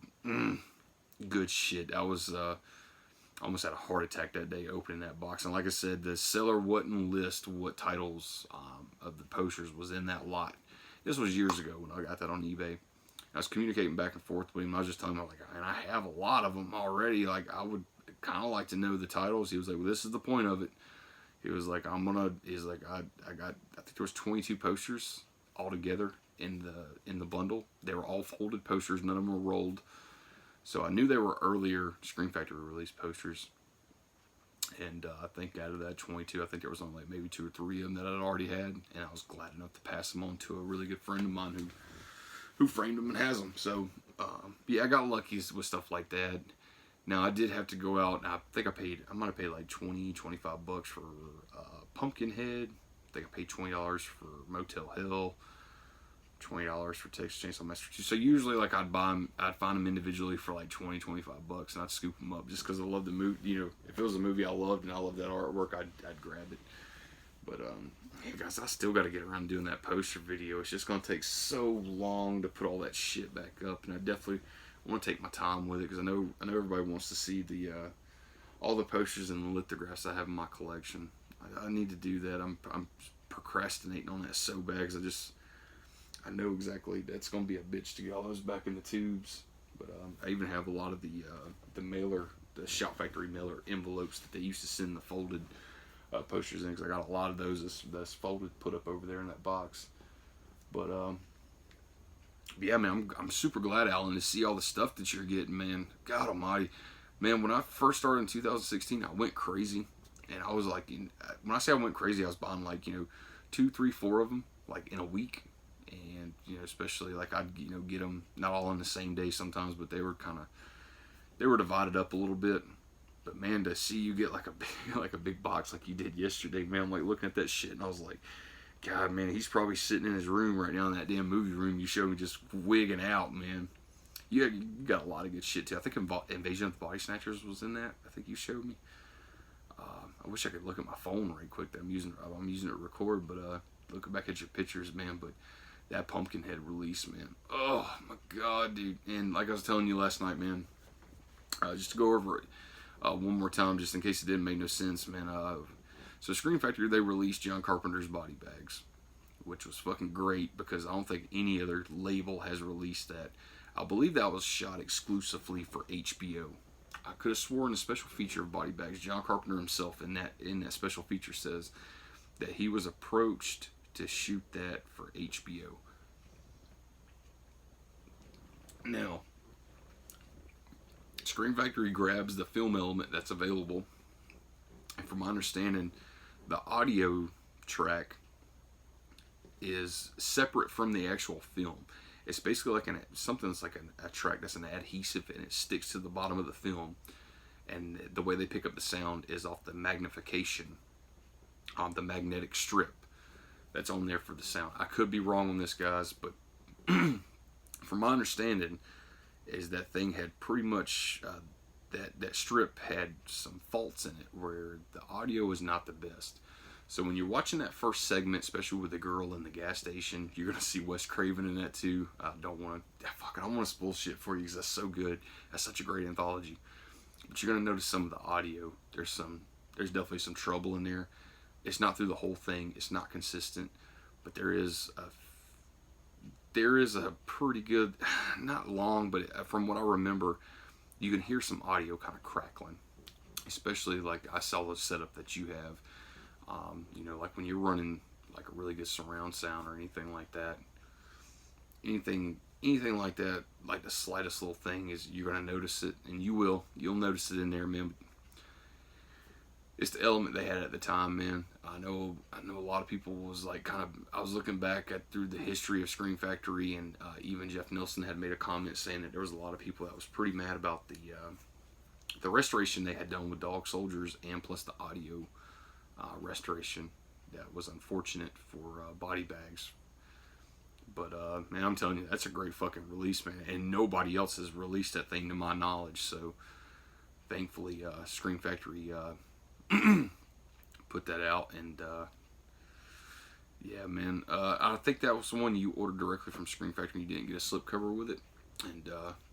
good shit. I was almost had a heart attack that day opening that box. And like I said, the seller wouldn't list what titles of the posters was in that lot. This was years ago when I got that on eBay. I was communicating back and forth with him. I was just telling him, like, and I have a lot of them already. Like, I would kind of like to know the titles. He was like, well, this is the point of it. He was like, I think there was 22 posters altogether in the bundle. They were all folded posters. None of them were rolled. So I knew they were earlier Scream Factory release posters. And I think out of that 22, I think there was only like maybe 2 or 3 of them that I'd already had. And I was glad enough to pass them on to a really good friend of mine who framed them and has them. So, yeah, I got lucky with stuff like that. Now, I did have to go out, and I think I might have paid like $25 for Pumpkinhead. I think I paid $20 for Motel Hill. $20 for Texas Chainsaw Massacre 2. So usually, like, I'd find them individually for like $25, and I'd scoop them up just because I love the movie. If it was a movie I loved and I loved that artwork, I'd grab it. But yeah, guys, I still got to get around doing that poster video. It's just gonna take so long to put all that shit back up, and I definitely want to take my time with it because I know everybody wants to see the all the posters and the lithographs I have in my collection. I need to do that. I'm procrastinating on that so bad because I know exactly that's going to be a bitch to get all those back in the tubes. But I even have a lot of the mailer, the Shout Factory mailer envelopes that they used to send the folded posters in, because I got a lot of those that's folded, put up over there in that box. But yeah, man, I'm super glad, Alan, to see all the stuff that you're getting, man. God almighty. Man, when I first started in 2016, I went crazy. And I was like, when I say I went crazy, I was buying like, 2, 3, 4 of them, like in a week. And, especially like I'd, get them not all on the same day sometimes, but they were divided up a little bit. But man, to see you get like a big box like you did yesterday, man, I'm like looking at that shit and I was like, God, man, he's probably sitting in his room right now in that damn movie room you showed me just wigging out, man. You got a lot of good shit too. I think Invasion of the Body Snatchers was in that. I think you showed me. I wish I could look at my phone right quick. I'm using it to record, but looking back at your pictures, man. But that Pumpkinhead release, man. Oh my God, dude. And like I was telling you last night, man. Just to go over it one more time, just in case it didn't make no sense, man. So Scream Factory, they released John Carpenter's body bags, which was fucking great because I don't think any other label has released that. I believe that was shot exclusively for HBO. I could have sworn the special feature of Body Bags, John Carpenter himself in that special feature says that he was approached to shoot that for HBO. Now, Scream Factory grabs the film element that's available, and from my understanding, the audio track is separate from the actual film. It's basically like something that's like a track that's an adhesive, and it sticks to the bottom of the film, and the way they pick up the sound is off the magnification on the magnetic strip that's on there for the sound. I could be wrong on this, guys, but from my understanding is that thing had pretty much that strip had some faults in it where the audio was not the best. So when you're watching that first segment, especially with the girl in the gas station, you're gonna see Wes Craven in that too. I don't want to spoil shit for you because that's so good. That's such a great anthology. But you're gonna notice some of the audio. There's definitely some trouble in there. It's not through the whole thing. It's not consistent, but there is a pretty good, not long, but from what I remember, you can hear some audio kind of crackling, especially like I saw the setup that you have. Like when you're running like a really good surround sound or anything like that, anything like that, like the slightest little thing is you're gonna notice it, and you'll notice it in there, man. It's the element they had at the time, man. I know a lot of people was like I was looking back through the history of Scream Factory, and even Jeff Nielsen had made a comment saying that there was a lot of people that was pretty mad about the restoration they had done with Dog Soldiers, and plus the audio restoration that was unfortunate for Body Bags. But man, I'm telling you, that's a great fucking release, man, and nobody else has released that thing to my knowledge. So thankfully, Scream Factory put that out, and yeah, man, I think that was the one you ordered directly from Scream Factory. You didn't get a slipcover with it, and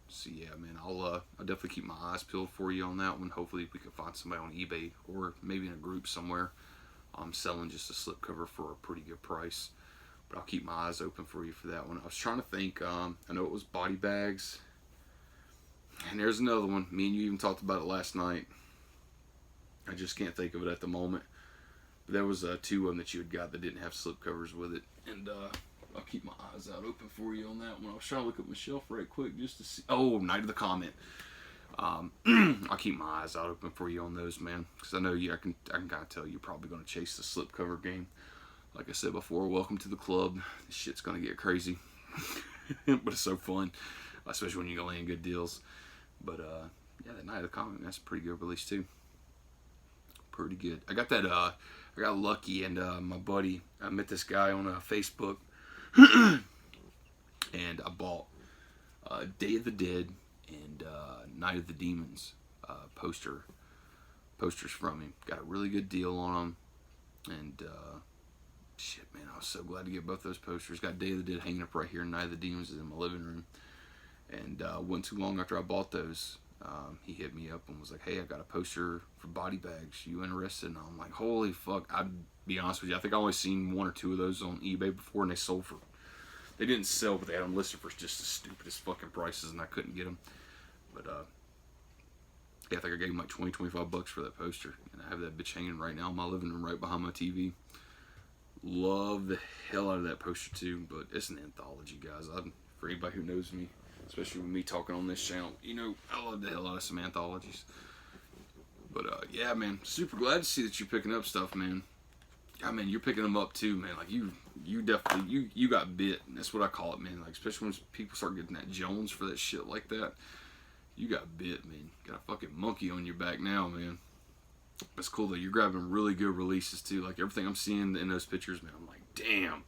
so yeah, man, I'll definitely keep my eyes peeled for you on that one. Hopefully, we can find somebody on eBay or maybe in a group somewhere selling just a slipcover for a pretty good price. But I'll keep my eyes open for you for that one. I was trying to think. I know it was Body Bags, and there's another one. Me and you even talked about it last night. I just can't think of it at the moment. But there was two of them that you had got that didn't have slipcovers with it, and I'll keep my eyes out open for you on that one. I was trying to look at my shelf right quick just to see. Oh, Night of the Comet. I'll keep my eyes out open for you on those, man, because I know I can kind of tell you're probably going to chase the slipcover game. Like I said before, welcome to the club. This shit's going to get crazy, but it's so fun, especially when you go land good deals. But yeah, that Night of the Comet, that's a pretty good release too. Pretty good. I got that. I got lucky, and my buddy. I met this guy on Facebook, and I bought Day of the Dead and Night of the Demons posters from him. Got a really good deal on them, and shit, man, I was so glad to get both those posters. Got Day of the Dead hanging up right here, and Night of the Demons is in my living room. And wasn't too long after I bought those, he hit me up and was like, hey, I got a poster for Body Bags. You interested? And I'm like, holy fuck. I'd be honest with you, I think I only seen one or two of those on eBay before, and they didn't sell, but they had them listed for just the stupidest fucking prices, and I couldn't get them. But yeah, I think I gave him like $20-25 for that poster, and I have that bitch hanging right now in my living room right behind my TV. Love the hell out of that poster too, but it's an anthology, guys. For anybody who knows me, especially with me talking on this channel, I love the hell out of some anthologies. But yeah, man, super glad to see that you're picking up stuff, man. I mean, you're picking them up too, man. Like you definitely you got bit. That's what I call it, man. Like, especially when people start getting that Jones for that shit like that, you got bit, man. Got a fucking monkey on your back now, man. It's cool that you're grabbing really good releases too. Like everything I'm seeing in those pictures, man, I'm like, damn.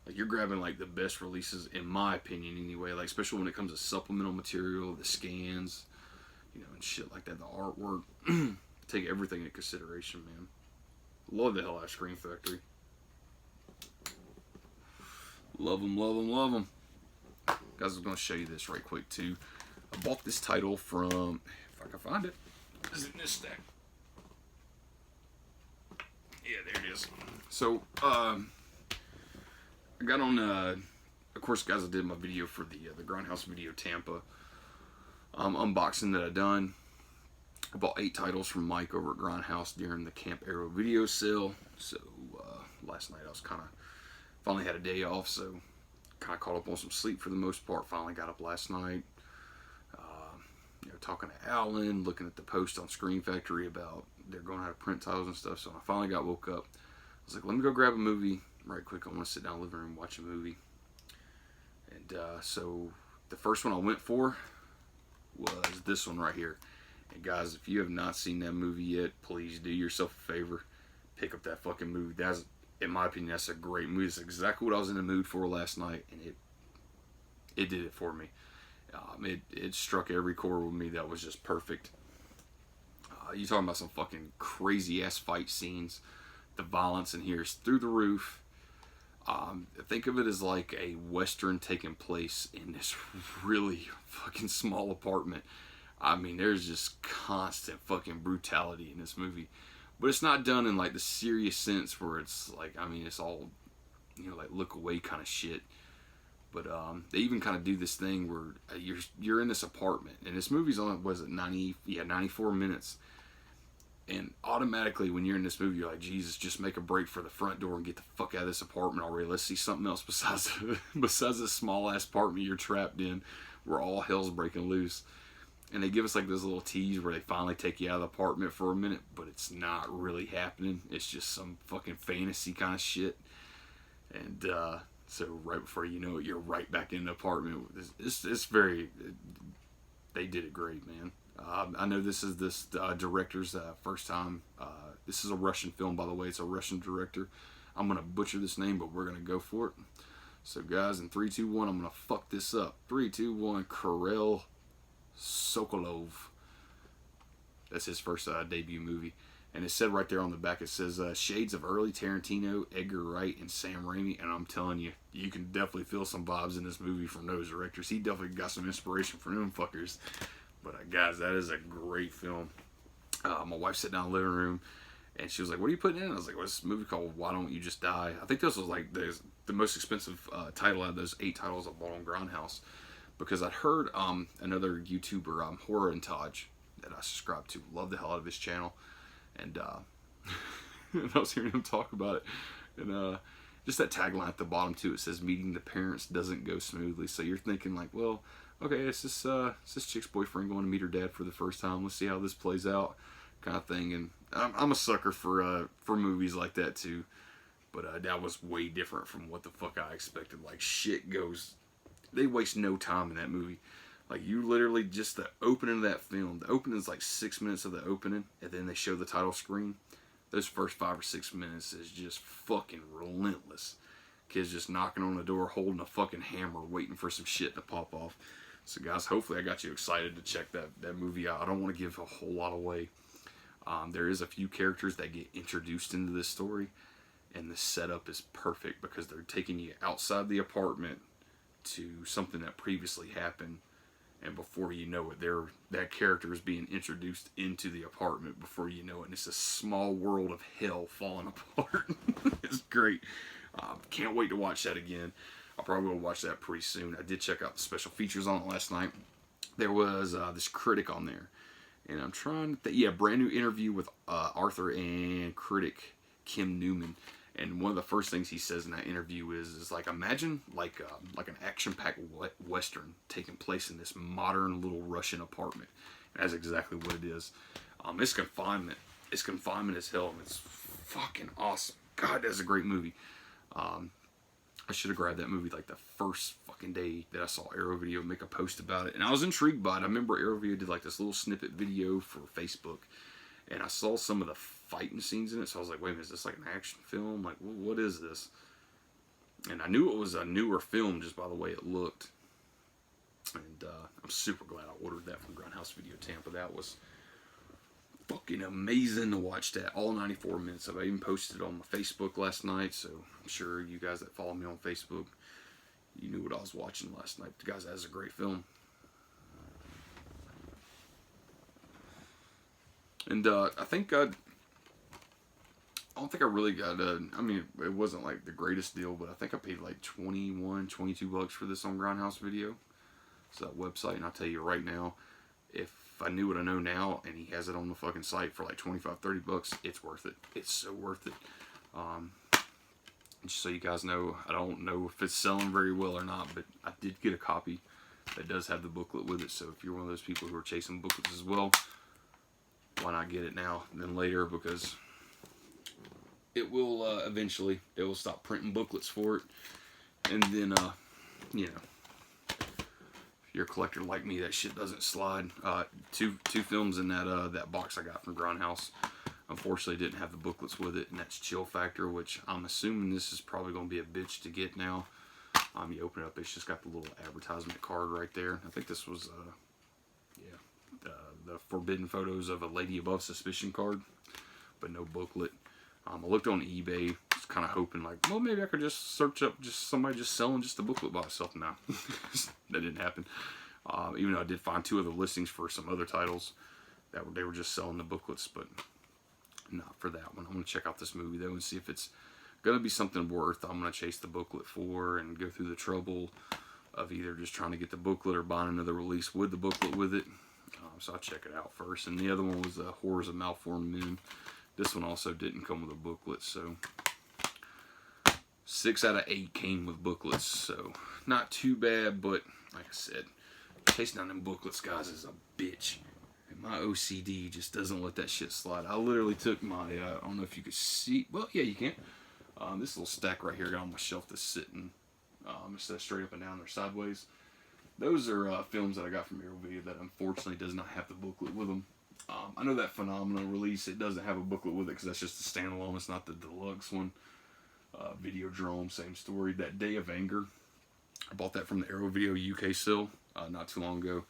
Like you're grabbing like the best releases in my opinion, anyway. Like especially when it comes to supplemental material, the scans, and shit like that, the artwork. Take everything into consideration, man. Love the hell out of Scream Factory. Love them, love them, love them. Guys, I'm going to show you this right quick, too. I bought this title from, if I can find it, is it in this stack? Yeah, there it is. So, I got on a of course, guys, I did my video for the Grindhouse Video Tampa unboxing that I done. I bought 8 titles from Mike over at Grindhouse during the Camp Arrow video sale. So last night I was finally had a day off, so kind of caught up on some sleep for the most part. Finally got up last night. Talking to Alan, looking at the post on Screen Factory about they're going out of print titles and stuff. So I finally woke up. I was like, let me go grab a movie right quick. I want to sit down in the living room and watch a movie. And so the first one I went for was this one right here. And guys, if you have not seen that movie yet, please do yourself a favor. Pick up that fucking movie. That's, in my opinion, that's a great movie. It's exactly what I was in the mood for last night. And it did it for me. It struck every chord with me. That was just perfect. You talking about some fucking crazy ass fight scenes. The violence in here is through the roof. Think of it as like a Western taking place in this really fucking small apartment. I mean, there's just constant fucking brutality in this movie. But it's not done in like the serious sense where it's like, I mean, it's all, like look away kind of shit. But they even kind of do this thing where you're in this apartment, and this movie's on, was it 94 minutes, and automatically when you're in this movie, you're like, Jesus, just make a break for the front door and get the fuck out of this apartment already. Let's see something else besides this small ass apartment you're trapped in, where all hell's breaking loose. And they give us like this little tease where they finally take you out of the apartment for a minute, but it's not really happening. It's just some fucking fantasy kind of shit. And so right before you know it, you're right back in the apartment. It's very, they did it great, man. I know this is this director's first time. This is a Russian film, by the way. It's a Russian director. I'm going to butcher this name, but we're going to go for it. So guys, in 3, 2, 1, I'm going to fuck this up. 3, 2, 1, Karel Sokolov. That's his first debut movie. And it said right there on the back, it says, shades of early Tarantino, Edgar Wright, and Sam Raimi. And I'm telling you, you can definitely feel some vibes in this movie from those directors. He definitely got some inspiration from them fuckers. But guys, that is a great film. My wife sat down in the living room, and she was like, what are you putting in? I was like, well, this movie called Why Don't You Just Die? I think this was like the most expensive title out of those 8 titles I bought on Grindhouse. Because I'd heard another YouTuber, Horror and Taj, that I subscribe to. Love the hell out of his channel. And I was hearing him talk about it. And just that tagline at the bottom too, it says, meeting the parents doesn't go smoothly. So you're thinking like, well, okay, it's this chick's boyfriend going to meet her dad for the first time. Let's see how this plays out, kind of thing. And I'm a sucker for movies like that too. But that was way different from what the fuck I expected. Like, shit goes, they waste no time in that movie. Like, you literally, just the opening of that film, the opening is like 6 minutes of the opening, and then they show the title screen. Those first 5 or 6 minutes is just fucking relentless. Kids just knocking on the door, holding a fucking hammer, waiting for some shit to pop off. So guys, hopefully I got you excited to check that movie out. I don't want to give a whole lot away. There is a few characters that get introduced into this story, and the setup is perfect because they're taking you outside the apartment to something that previously happened. And before you know it, that character is being introduced into the apartment before you know it. And it's a small world of hell falling apart. It's great. Can't wait to watch that again. I'll probably will watch that pretty soon. I did check out the special features on it last night. There was this critic on there. And I'm trying to brand new interview with Arthur and critic Kim Newman. And one of the first things he says in that interview is like, imagine like an action-packed Western taking place in this modern little Russian apartment. And that's exactly what it is. It's confinement. It's confinement as hell, and it's fucking awesome. God, that's a great movie. I should have grabbed that movie like the first fucking day that I saw Arrow Video make a post about it. And I was intrigued by it. I remember Arrow Video did like this little snippet video for Facebook. And I saw some of the fighting scenes in it, so I was like, wait a minute, is this like an action film? Like, what is this? And I knew it was a newer film just by the way it looked. And I'm super glad I ordered that from Grindhouse Video Tampa. That was fucking amazing to watch that. All 94 minutes of it. I even posted it on my Facebook last night, so I'm sure you guys that follow me on Facebook, you knew what I was watching last night. But guys, that is a great film. And I think I don't think I really got I mean, it wasn't like the greatest deal, but I think I paid like 21, 22 bucks for this on Grindhouse Video. It's that website, and I'll tell you right now, if I knew what I know now, and he has it on the fucking site for like 25, 30 bucks, it's worth it. It's so worth it. Just so you guys know, I don't know if it's selling very well or not, but I did get a copy that does have the booklet with it. So if you're one of those people who are chasing booklets as well, why not get it now than later? Because it will eventually, they will stop printing booklets for it. And then, you know, if you're a collector like me, that shit doesn't slide. Two films in that box I got from Grindhouse, unfortunately didn't have the booklets with it, and that's Chill Factor, which I'm assuming this is probably going to be a bitch to get now. You open it up, it's just got the little advertisement card right there. I think this was, the Forbidden Photos of a Lady Above Suspicion card, but no booklet. I looked on eBay, just kind of hoping like, well, maybe I could just search up just somebody just selling just the booklet by itself. No, that didn't happen. Even though I did find 2 other listings for some other titles that they were just selling the booklets, but not for that one. I'm going to check out this movie though and see if it's going to be something worth I'm going to chase the booklet for and go through the trouble of either just trying to get the booklet or buying another release with the booklet with it. So I'll check it out first. And the other one was Horrors of Malformed Men. This one also didn't come with a booklet, so 6 out of 8 came with booklets, so not too bad, but like I said, chasing down them booklets, guys, is a bitch. And my OCD just doesn't let that shit slide. I literally took my, I don't know if you could see, well, yeah, you can. This little stack right here I got on my shelf that's sitting instead of straight up and down, they're sideways. Those are films that I got from Arrow Video that unfortunately does not have the booklet with them. I know that Phenomenal release, it doesn't have a booklet with it because that's just a standalone. It's not the deluxe one. Videodrome, same story. That Day of Anger, I bought that from the Arrow Video UK sale not too long ago.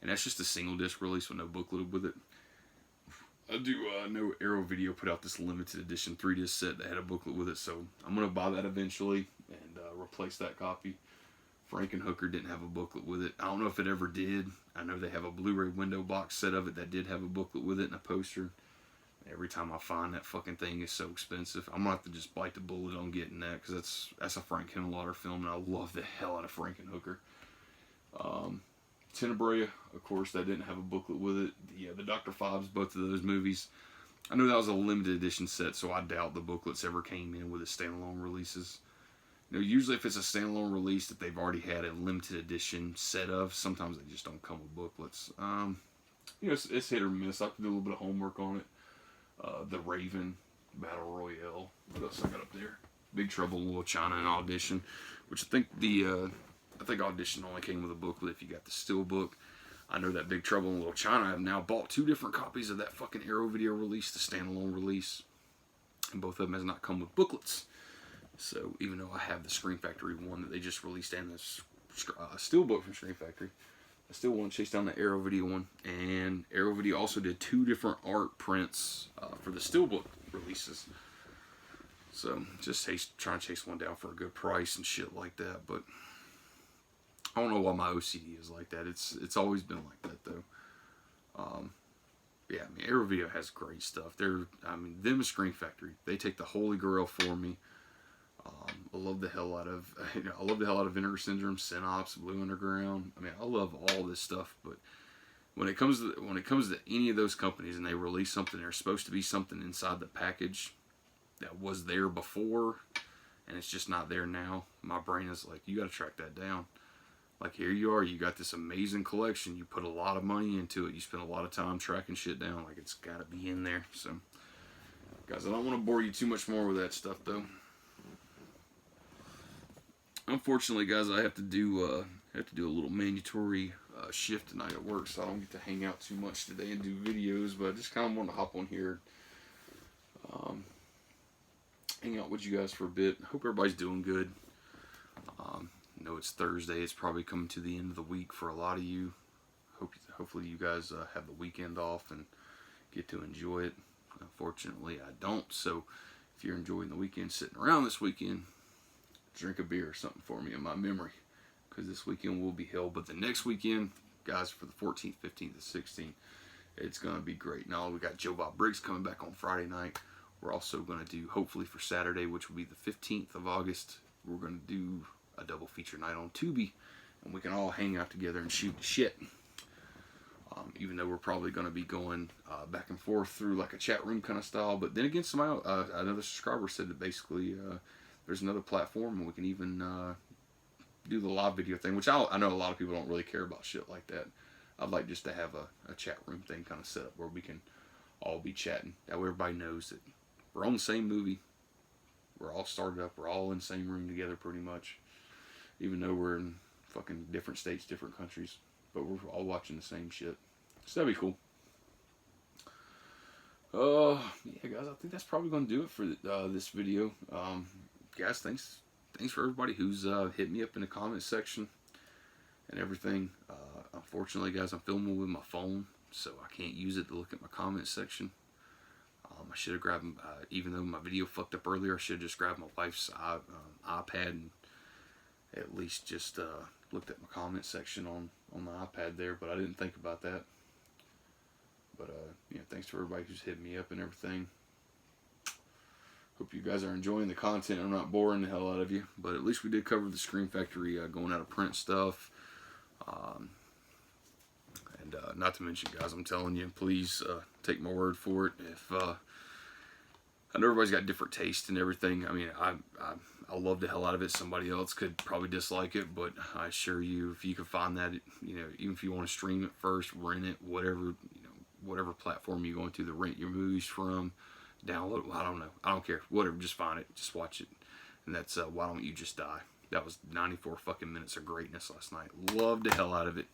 And that's just a single disc release with no booklet with it. I do know Arrow Video put out this limited edition 3-disc set that had a booklet with it. So I'm going to buy that eventually and replace that copy. Frankenhooker didn't have a booklet with it. I don't know if it ever did. I know they have a Blu-ray window box set of it that did have a booklet with it and a poster. Every time I find that fucking thing is so expensive. I'm going to have to just bite the bullet on getting that because that's a Frank Henenlotter film and I love the hell out of Frankenhooker. Tenebrae, of course, that didn't have a booklet with it. The Dr. Fobbs, both of those movies. I know that was a limited edition set, so I doubt the booklets ever came in with the standalone releases. You know, usually if it's a standalone release that they've already had a limited edition set of, sometimes they just don't come with booklets. You know, it's hit or miss. I have to do a little bit of homework on it. The Raven, Battle Royale. What else I got up there? Big Trouble in Little China and Audition, which I think Audition only came with a booklet if you got the Steelbook. I know that Big Trouble in Little China, I've now bought 2 different copies of that fucking Arrow Video release, the standalone release, and both of them has not come with booklets. So even though I have the Scream Factory one that they just released and the Steelbook from Scream Factory, I still want to chase down the Arrow Video one. And Arrow Video also did 2 different art prints for the Steelbook releases. So just trying to chase one down for a good price and shit like that. But I don't know why my OCD is like that. It's always been like that though. Yeah, I mean, Arrow Video has great stuff. Them and Scream Factory, they take the holy grail for me. I love the hell out of Vinegar Syndrome, Synops, Blue Underground. I mean, I love all this stuff, but when it comes to any of those companies and they release something, there's supposed to be something inside the package that was there before, and it's just not there now. My brain is like, you got to track that down. Like, here you are, you got this amazing collection, you put a lot of money into it, you spend a lot of time tracking shit down, like it's got to be in there. So, guys, I don't want to bore you too much more with that stuff, though. Unfortunately, guys, I have to do a little mandatory shift tonight at work, so I don't get to hang out too much today and do videos, but I just kind of want to hop on here, hang out with you guys for a bit. I hope everybody's doing good. I know it's Thursday. It's probably coming to the end of the week for a lot of you. Hopefully you guys have the weekend off and get to enjoy it. Unfortunately, I don't. So if you're enjoying the weekend sitting around this weekend, drink a beer or something for me in my memory, because this weekend will be hell. But the next weekend, guys, for the 14th, 15th, and 16th, it's going to be great. Now we got Joe Bob Briggs coming back on Friday night. We're also going to do, hopefully for Saturday, which will be the 15th of August, we're going to do a double feature night on Tubi, and we can all hang out together and shoot the shit. Even though we're probably going to be going back and forth through like a chat room kind of style. But then again, somebody, another subscriber said that basically there's another platform and we can even do the live video thing, which I know a lot of people don't really care about shit like that. I'd like just to have a chat room thing kind of set up where we can all be chatting. That way everybody knows that we're on the same movie. We're all started up. We're all in the same room together pretty much. Even though we're in fucking different states, different countries. But we're all watching the same shit. So that'd be cool. Yeah, guys, I think that's probably going to do it for this video. Guys, thanks for everybody who's hit me up in the comment section and everything. Unfortunately, guys, I'm filming with my phone, so I can't use it to look at my comment section. I should have grabbed, even though my video fucked up earlier, I should have just grabbed my wife's iPad and at least just looked at my comment section on the iPad there, but I didn't think about that. But yeah, thanks to everybody who's hit me up and everything. Hope you guys are enjoying the content. I'm not boring the hell out of you, but at least we did cover the Scream Factory going out of print stuff. And not to mention, guys, I'm telling you, please take my word for it. If I know everybody's got different taste and everything. I mean, I love the hell out of it. Somebody else could probably dislike it, but I assure you, if you can find that, you know, even if you want to stream it first, rent it, whatever, you know, whatever platform you're going to rent your movies from, download it. I don't know. I don't care. Whatever. Just find it. Just watch it. And that's Why Don't You Just Die. That was 94 fucking minutes of greatness last night. Loved the hell out of it.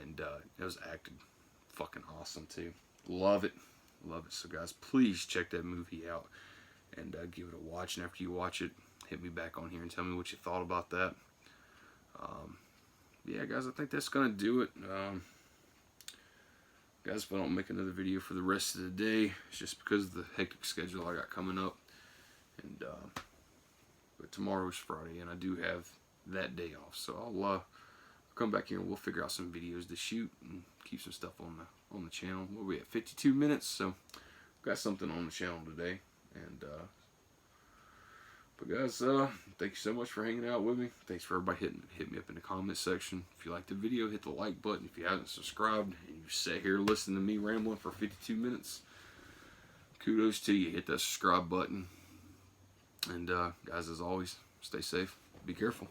And it was acted fucking awesome too. Love it. Love it. So guys, please check that movie out and give it a watch. And after you watch it, hit me back on here and tell me what you thought about that. Yeah, guys, I think that's going to do it. Guys, if I don't make another video for the rest of the day, it's just because of the hectic schedule I got coming up. And but tomorrow is Friday, and I do have that day off. So I'll come back here and we'll figure out some videos to shoot and keep some stuff on the channel. We'll be at 52 minutes, so got something on the channel today. And but guys, thank you so much for hanging out with me. Thanks for everybody hit me up in the comment section. If you liked the video, hit the like button. If you haven't subscribed and you sat here listening to me rambling for 52 minutes, kudos to you. Hit that subscribe button. And guys, as always, stay safe. Be careful.